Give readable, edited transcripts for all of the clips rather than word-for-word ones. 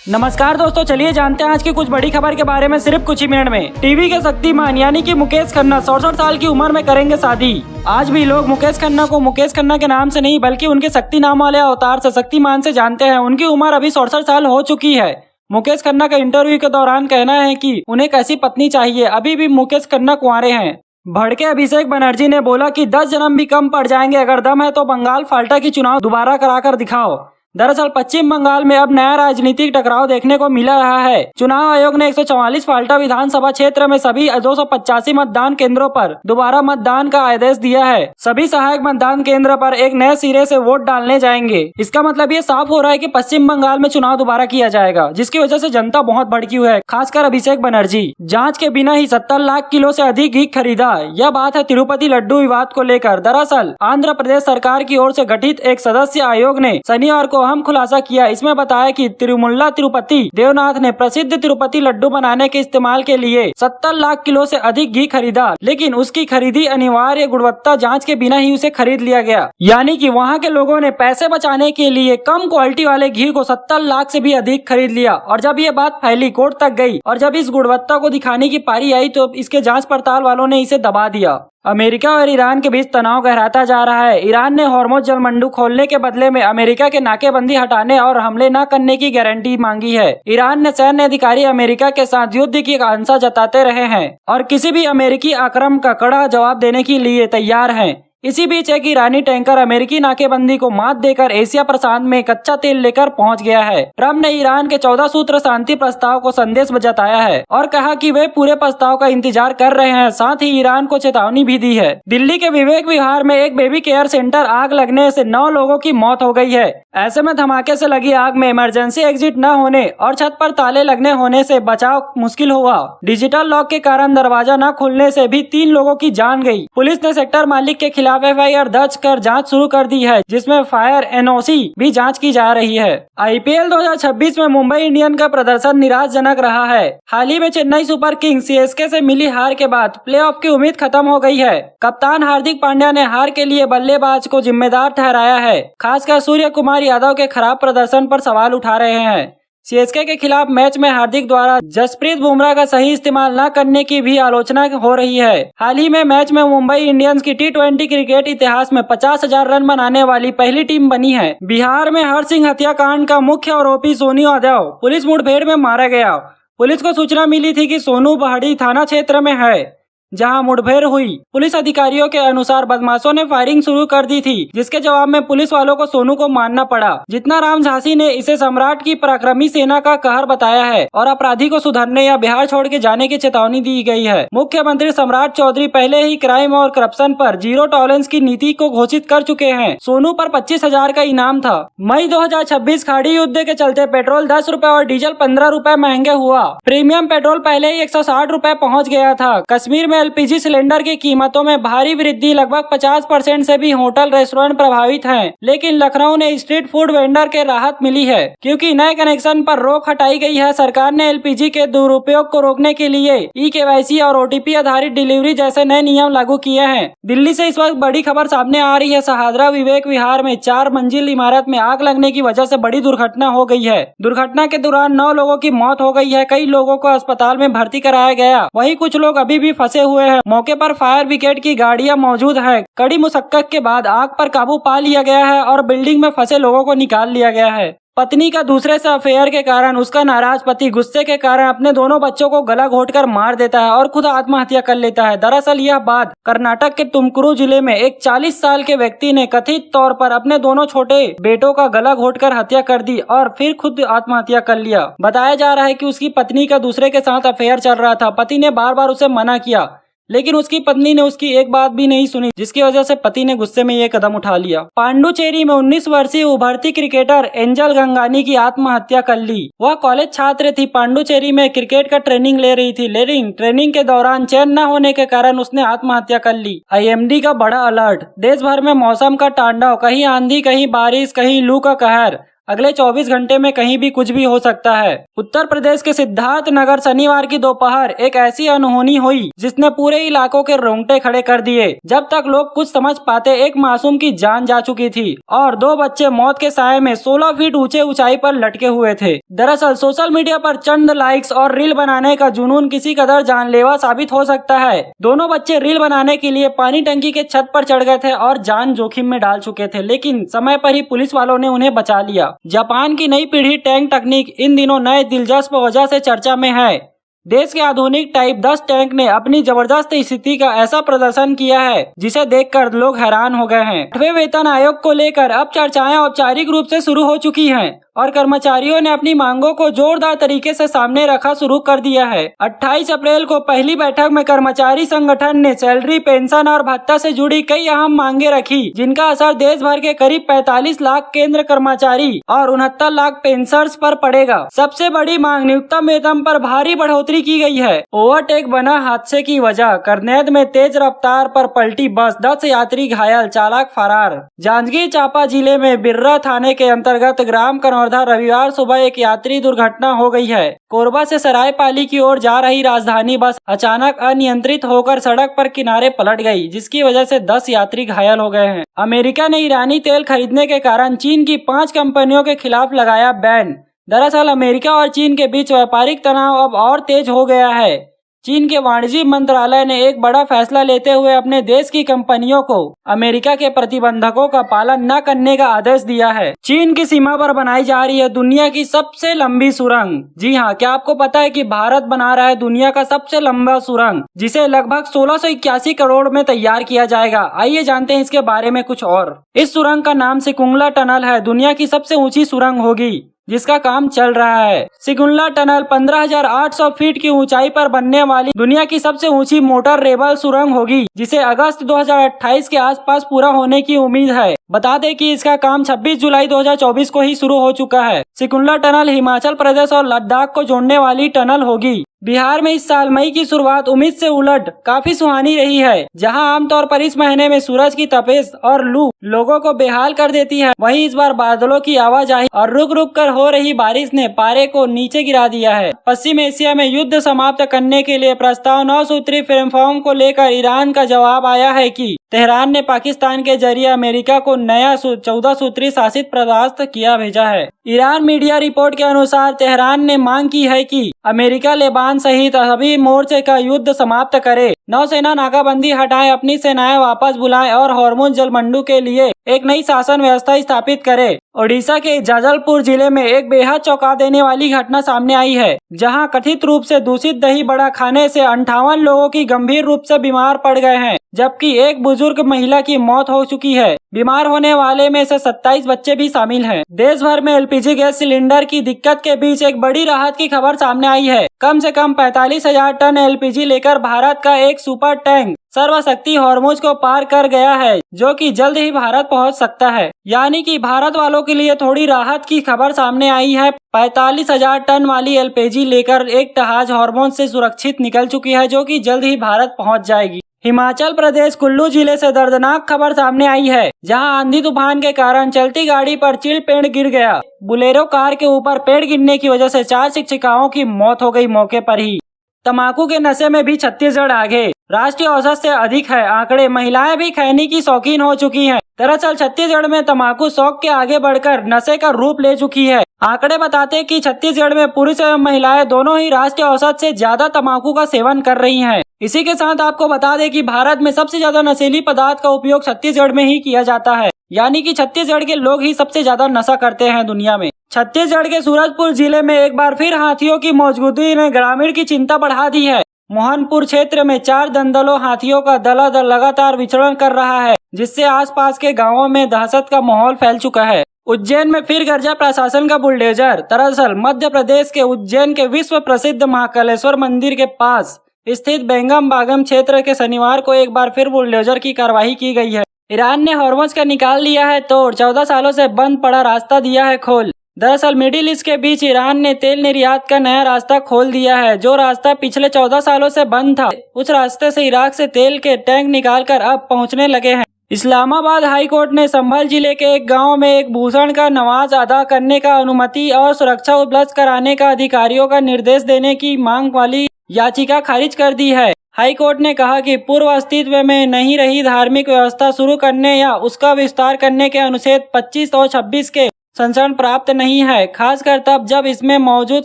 नमस्कार दोस्तों, चलिए जानते हैं आज की कुछ बड़ी खबर के बारे में सिर्फ कुछ ही मिनट में। टीवी के शक्तिमान यानी कि मुकेश खन्ना 67 साल की उम्र में करेंगे शादी। आज भी लोग मुकेश खन्ना को मुकेश खन्ना के नाम से नहीं बल्कि उनके शक्ति नाम वाले अवतार से शक्तिमान से जानते हैं। उनकी उम्र अभी 67 साल हो चुकी है। मुकेश खन्ना का इंटरव्यू के दौरान कहना है कि उन्हें कैसी पत्नी चाहिए। अभी भी मुकेश खन्ना कुंवारे हैं। भड़के अभिषेक बनर्जी ने बोला कि 10 जन्म भी कम पड़ जाएंगे, अगर दम है तो बंगाल फाल्टा की चुनाव दोबारा कराकर दिखाओ। दरअसल पश्चिम बंगाल में अब नया राजनीतिक टकराव देखने को मिल रहा है। चुनाव आयोग ने 144 फाल्टा विधानसभा क्षेत्र में सभी 285 मतदान केंद्रों पर दोबारा मतदान का आदेश दिया है। सभी सहायक मतदान केंद्र पर एक नए सिरे से वोट डालने जाएंगे। इसका मतलब ये साफ हो रहा है कि पश्चिम बंगाल में चुनाव दोबारा किया जाएगा, जिसकी वजह से जनता बहुत भड़की हुई है, खासकर अभिषेक बनर्जी। जाँच के बिना ही 70 लाख किलो से अधिक घी खरीदा। यह बात है तिरुपति लड्डू विवाद को लेकर। दरअसल आंध्र प्रदेश सरकार की ओर से गठित एक सदस्य आयोग ने शनिवार को अहम खुलासा किया। इसमें बताया कि तिरुमुल्ला तिरुपति देवनाथ ने प्रसिद्ध तिरुपति लड्डू बनाने के इस्तेमाल के लिए 70 लाख किलो से अधिक घी खरीदा, लेकिन उसकी खरीदी अनिवार्य गुणवत्ता जांच के बिना ही उसे खरीद लिया गया। यानी कि वहां के लोगों ने पैसे बचाने के लिए कम क्वालिटी वाले घी को 70 लाख से भी अधिक खरीद लिया। और जब ये बात फैली, कोर्ट तक गई और जब इस गुणवत्ता को दिखाने की पारी आई तो इसके जांच पड़ताल वालों ने इसे दबा दिया। अमेरिका और ईरान के बीच तनाव गहराता जा रहा है। ईरान ने हॉर्मुज़ जलमंडू खोलने के बदले में अमेरिका के नाकेबंदी हटाने और हमले न करने की गारंटी मांगी है। ईरान ने सैन्य अधिकारी अमेरिका के साथ युद्ध की आशंका जताते रहे हैं और किसी भी अमेरिकी आक्रमण का कड़ा जवाब देने के लिए तैयार हैं। इसी बीच एक ईरानी टैंकर अमेरिकी नाकेबंदी को मात देकर एशिया प्रशांत में कच्चा तेल लेकर पहुंच गया है। ट्रम्प ने ईरान के 14 सूत्र शांति प्रस्ताव को संदेश जताया है और कहा कि वे पूरे प्रस्ताव का इंतजार कर रहे हैं। साथ ही ईरान को चेतावनी भी दी है। दिल्ली के विवेक विहार में एक बेबी केयर सेंटर आग लगने से 9 लोगों की मौत हो गई है। ऐसे में धमाके से लगी आग में इमरजेंसी एग्जिट न होने और छत पर ताले लगने होने से बचाव मुश्किल हुआ। डिजिटल लॉक के कारण दरवाजा न खुलने से भी 3 लोगों की जान गई। पुलिस ने सेक्टर मालिक के खिलाफ एफआईआर दर्ज कर जांच शुरू कर दी है, जिसमें फायर एनओसी भी जांच की जा रही है। आईपीएल 2026 में मुंबई इंडियंस का प्रदर्शन निराशाजनक रहा है। हाल ही में चेन्नई सुपर किंग्स सीएसके से मिली हार के बाद प्लेऑफ की उम्मीद खत्म हो गई है। कप्तान हार्दिक पांड्या ने हार के लिए बल्लेबाज को जिम्मेदार ठहराया है। खासकर सूर्य कुमार यादव के खराब प्रदर्शन पर सवाल उठा रहे हैं। सीएसके के खिलाफ मैच में हार्दिक द्वारा जसप्रीत बुमराह का सही इस्तेमाल न करने की भी आलोचना हो रही है। हाल ही में मैच में मुंबई इंडियंस की टी20 क्रिकेट इतिहास में 50,000 रन बनाने वाली पहली टीम बनी है। बिहार में हरसिंह हत्याकांड का मुख्य आरोपी सोनू यादव पुलिस मुठभेड़ में मारा गया। पुलिस को सूचना मिली थी कि सोनू बहड़ी थाना क्षेत्र में है जहां मुठभेड़ हुई। पुलिस अधिकारियों के अनुसार बदमाशों ने फायरिंग शुरू कर दी थी, जिसके जवाब में पुलिस वालों को सोनू को मारना पड़ा। जितना राम झांसी ने इसे सम्राट की पराक्रमी सेना का कहर बताया है और अपराधी को सुधरने या बिहार छोड़ के जाने की चेतावनी दी गई है। मुख्यमंत्री सम्राट चौधरी पहले ही क्राइम और करप्शन पर जीरो टॉलरेंस की नीति को घोषित कर चुके हैं। सोनू पर 25,000 का इनाम था। मई 2026 खाड़ी युद्ध के चलते पेट्रोल 10 रुपए और डीजल 15 रुपए महंगे हुआ। प्रीमियम पेट्रोल पहले ही 160 रुपए पहुँच गया था। कश्मीर में एलपीजी सिलेंडर की कीमतों में भारी वृद्धि, लगभग 50% से भी होटल रेस्टोरेंट प्रभावित हैं। लेकिन लखनऊ ने स्ट्रीट फूड वेंडर के राहत मिली है, क्योंकि नए कनेक्शन पर रोक हटाई गई है। सरकार ने एलपीजी के दुरुपयोग को रोकने के लिए ई-केवाईसी और ओटीपी आधारित डिलीवरी जैसे नए नियम लागू किए हैं। दिल्ली से इस वक्त बड़ी खबर सामने आ रही है। शहादरा विवेक विहार में 4 मंजिल इमारत में आग लगने की वजह से बड़ी दुर्घटना हो गई है। दुर्घटना के दौरान 9 लोगों की मौत हो गई है। कई लोगों को अस्पताल में भर्ती कराया गया, वहीं कुछ लोग अभी भी फंसे हुए हैं। मौके पर फायर ब्रिगेड की गाड़ियां मौजूद है। कड़ी मुशक्कत के बाद आग पर काबू पा लिया गया है और बिल्डिंग में फंसे लोगों को निकाल लिया गया है। पत्नी का दूसरे से अफेयर के कारण उसका नाराज पति गुस्से के कारण अपने दोनों बच्चों को गला घोंटकर मार देता है और खुद आत्महत्या कर लेता है। दरअसल यह बात कर्नाटक के तुमकुरू जिले में एक 40 साल के व्यक्ति ने कथित तौर पर अपने दोनों छोटे बेटों का गला घोंटकर हत्या कर दी और फिर खुद आत्महत्या कर लिया। बताया जा रहा है कि उसकी पत्नी का दूसरे के साथ अफेयर चल रहा था। पति ने बार बार उसे मना किया, लेकिन उसकी पत्नी ने उसकी एक बात भी नहीं सुनी, जिसकी वजह से पति ने गुस्से में ये कदम उठा लिया। पांडुचेरी में 19 वर्षीय उभरती क्रिकेटर एंजल गंगानी की आत्महत्या कर ली। वह कॉलेज छात्र थी। पांडुचेरी में क्रिकेट का ट्रेनिंग ले रही थी, लेकिन ट्रेनिंग के दौरान चैन न होने के कारण उसने आत्महत्या कर ली। आईएमडी का बड़ा अलर्ट। देश भर में मौसम का तांडव, कहीं आंधी, कहीं बारिश, कहीं लू का कहर। अगले 24 घंटे में कहीं भी कुछ भी हो सकता है। उत्तर प्रदेश के सिद्धार्थ नगर शनिवार की दोपहर एक ऐसी अनहोनी हुई जिसने पूरे इलाकों के रोंगटे खड़े कर दिए। जब तक लोग कुछ समझ पाते एक मासूम की जान जा चुकी थी और 2 बच्चे मौत के साए में 16 फीट ऊंचे ऊंचाई पर लटके हुए थे। दरअसल सोशल मीडिया पर चंद लाइक्स और रील बनाने का जुनून किसी कदर जानलेवा साबित हो सकता है। दोनों बच्चे रील बनाने के लिए पानी टंकी के छत पर चढ़ गए थे और जान जोखिम में डाल चुके थे, लेकिन समय पर ही पुलिस वालों ने उन्हें बचा लिया। जापान की नई पीढ़ी टैंक तकनीक इन दिनों नए दिलचस्प वजह से चर्चा में है। देश के आधुनिक टाइप 10 टैंक ने अपनी जबरदस्त स्थिति का ऐसा प्रदर्शन किया है जिसे देखकर लोग हैरान हो गए हैं। 8वें वेतन आयोग को लेकर अब चर्चाएं औपचारिक रूप से शुरू हो चुकी हैं और कर्मचारियों ने अपनी मांगों को जोरदार तरीके से सामने रखा शुरू कर दिया है। 28 अप्रैल को पहली बैठक में कर्मचारी संगठन ने सैलरी, पेंशन और भत्ता से जुड़ी कई अहम मांगे रखी, जिनका असर देश भर के करीब 45 लाख केंद्र कर्मचारी और 69 लाख पेंशनर्स पर पड़ेगा। सबसे बड़ी मांग न्यूनतम वेतन पर भारी बढ़ोतरी की गई है। ओवरटेक बना हादसे की वजह, करनेद में तेज रफ्तार पर पलटी बस, 10 यात्री घायल, चालक फरार। जांजगीर चांपा जिले में बिर्रा थाने के अंतर्गत ग्राम कनौरधा रविवार सुबह एक यात्री दुर्घटना हो गई है। कोरबा से सरायपाली की ओर जा रही राजधानी बस अचानक अनियंत्रित होकर सड़क पर किनारे पलट गई, जिसकी वजह से 10 यात्री घायल हो गए हैं। अमेरिका ने ईरानी तेल खरीदने के कारण चीन की 5 कंपनियों के खिलाफ लगाया बैन। दरअसल अमेरिका और चीन के बीच व्यापारिक तनाव अब और तेज हो गया है। चीन के वाणिज्य मंत्रालय ने एक बड़ा फैसला लेते हुए अपने देश की कंपनियों को अमेरिका के प्रतिबंधकों का पालन न करने का आदेश दिया है। चीन की सीमा पर बनाई जा रही है दुनिया की सबसे लंबी सुरंग। जी हाँ, क्या आपको पता है कि भारत बना रहा है दुनिया का सबसे लंबा सुरंग, जिसे लगभग 1681 करोड़ में तैयार किया जाएगा। आइए जानते हैं इसके बारे में कुछ और। इस सुरंग का नाम सिकुंगला टनल है। दुनिया की सबसे ऊंची सुरंग होगी जिसका काम चल रहा है। सिकुंगला टनल 15,800 फीट की ऊंचाई पर बनने वाली दुनिया की सबसे ऊंची मोटर रेबल सुरंग होगी, जिसे अगस्त 2028 के आसपास पूरा होने की उम्मीद है। बता दें कि इसका काम 26 जुलाई 2024 को ही शुरू हो चुका है। सिकुंगला टनल हिमाचल प्रदेश और लद्दाख को जोड़ने वाली टनल होगी। बिहार में इस साल मई की शुरुआत उम्मीद से उलट काफी सुहानी रही है। जहां आमतौर पर इस महीने में सूरज की तपिश और लू लोगों को बेहाल कर देती है, वहीं इस बार बादलों की आवाजाही और रुक रुक कर हो रही बारिश ने पारे को नीचे गिरा दिया है। पश्चिम एशिया में युद्ध समाप्त करने के लिए प्रस्ताव 9 सूत्री रिफॉर्म को लेकर ईरान का जवाब आया है कि तेहरान ने पाकिस्तान के जरिए अमेरिका को नया 14 सूत्री शासित प्रस्ताव किया भेजा है। ईरान मीडिया रिपोर्ट के अनुसार तेहरान ने मांग की है कि अमेरिका लेबान सहित सभी मोर्चे का युद्ध समाप्त करे, नौसेना नाकाबंदी हटाए, अपनी सेनाएं वापस बुलाएं और हॉर्मुज जलमंडू के लिए एक नई शासन व्यवस्था स्थापित करे। ओडिशा के जाजलपुर जिले में एक बेहद चौंका देने वाली घटना सामने आई है, जहां कथित रूप से दूषित दही बड़ा खाने से 58 लोगों की गंभीर रूप से बीमार पड़ गए हैं, जबकि एक बुजुर्ग महिला की मौत हो चुकी है। बीमार होने वाले में से 27 बच्चे भी शामिल हैं। देश भर में एलपीजी गैस सिलेंडर की दिक्कत के बीच एक बड़ी राहत की खबर सामने आई है। कम से कम 45,000 टन एलपीजी लेकर भारत का एक सुपर टैंक सर्वशक्ति हॉर्मुज को पार कर गया है, जो कि जल्द ही भारत पहुंच सकता है। यानी कि भारत वालों के लिए थोड़ी राहत की खबर सामने आई है। 45,000 टन वाली एलपीजी लेकर एक जहाज हॉर्मुज से सुरक्षित निकल चुकी है, जो कि जल्द ही भारत पहुंच जाएगी। हिमाचल प्रदेश कुल्लू जिले से दर्दनाक खबर सामने आई है, जहां आंधी तूफान के कारण चलती गाड़ी पर चिल पेड़ गिर गया। बुलेरो कार के ऊपर पेड़ गिरने की वजह से 4 शिक्षिकाओं की मौत हो गई मौके पर ही। तंबाकू के नशे में भी छत्तीसगढ़ आगे, राष्ट्रीय औसत से अधिक है आंकड़े। महिलाएं भी खैनी की शौकीन हो चुकी हैं। दरअसल छत्तीसगढ़ में तंबाकू शौक के आगे बढ़कर नशे का रूप ले चुकी है। आंकड़े बताते हैं कि छत्तीसगढ़ में पुरुष एवं महिलाएं दोनों ही राष्ट्रीय औसत से ज्यादा तंबाकू का सेवन कर रही हैं। इसी के साथ आपको बता दें कि भारत में सबसे ज्यादा नशीली पदार्थ का उपयोग छत्तीसगढ़ में ही किया जाता है, यानी कि छत्तीसगढ़ के लोग ही सबसे ज्यादा नशा करते हैं दुनिया में। छत्तीसगढ़ के सूरजपुर जिले में एक बार फिर हाथियों की मौजूदगी ने ग्रामीण की चिंता बढ़ा दी है। मोहनपुर क्षेत्र में 4 दंदलों हाथियों का दल लगातार विचरण कर रहा है, जिससे आसपास के गांवों में दहशत का माहौल फैल चुका है। उज्जैन में फिर गरजा प्रशासन का बुलडोजर। दरअसल मध्य प्रदेश के उज्जैन के विश्व प्रसिद्ध महाकालेश्वर मंदिर के पास स्थित बेंगम बागम क्षेत्र के शनिवार को एक बार फिर बुलडोजर की कार्रवाई की गई है। ईरान ने हॉर्मुज का निकाल लिया है तोड़, 14 सालों से बंद पड़ा रास्ता दिया है खोल। दरअसल मिडिल ईस्ट के बीच ईरान ने तेल निर्यात का नया रास्ता खोल दिया है। जो रास्ता पिछले 14 सालों से बंद था, उस रास्ते से इराक से तेल के टैंक निकालकर अब पहुंचने लगे हैं। इस्लामाबाद हाई कोर्ट ने संभल जिले के एक गांव में एक भूषण का नमाज अदा करने का अनुमति और सुरक्षा उपलब्ध कराने का अधिकारियों का निर्देश देने की मांग वाली याचिका खारिज कर दी है। हाई कोर्ट ने कहा कि पूर्व अस्तित्व में नहीं रही धार्मिक व्यवस्था शुरू करने या उसका विस्तार करने के अनुच्छेद 25 और 26 के संरक्षण प्राप्त नहीं है, खासकर तब जब इसमें मौजूद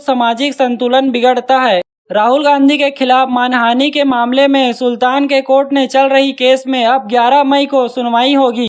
सामाजिक संतुलन बिगड़ता है। राहुल गांधी के खिलाफ मानहानि के मामले में सुल्तान के कोर्ट ने चल रही केस में अब 11 मई को सुनवाई होगी।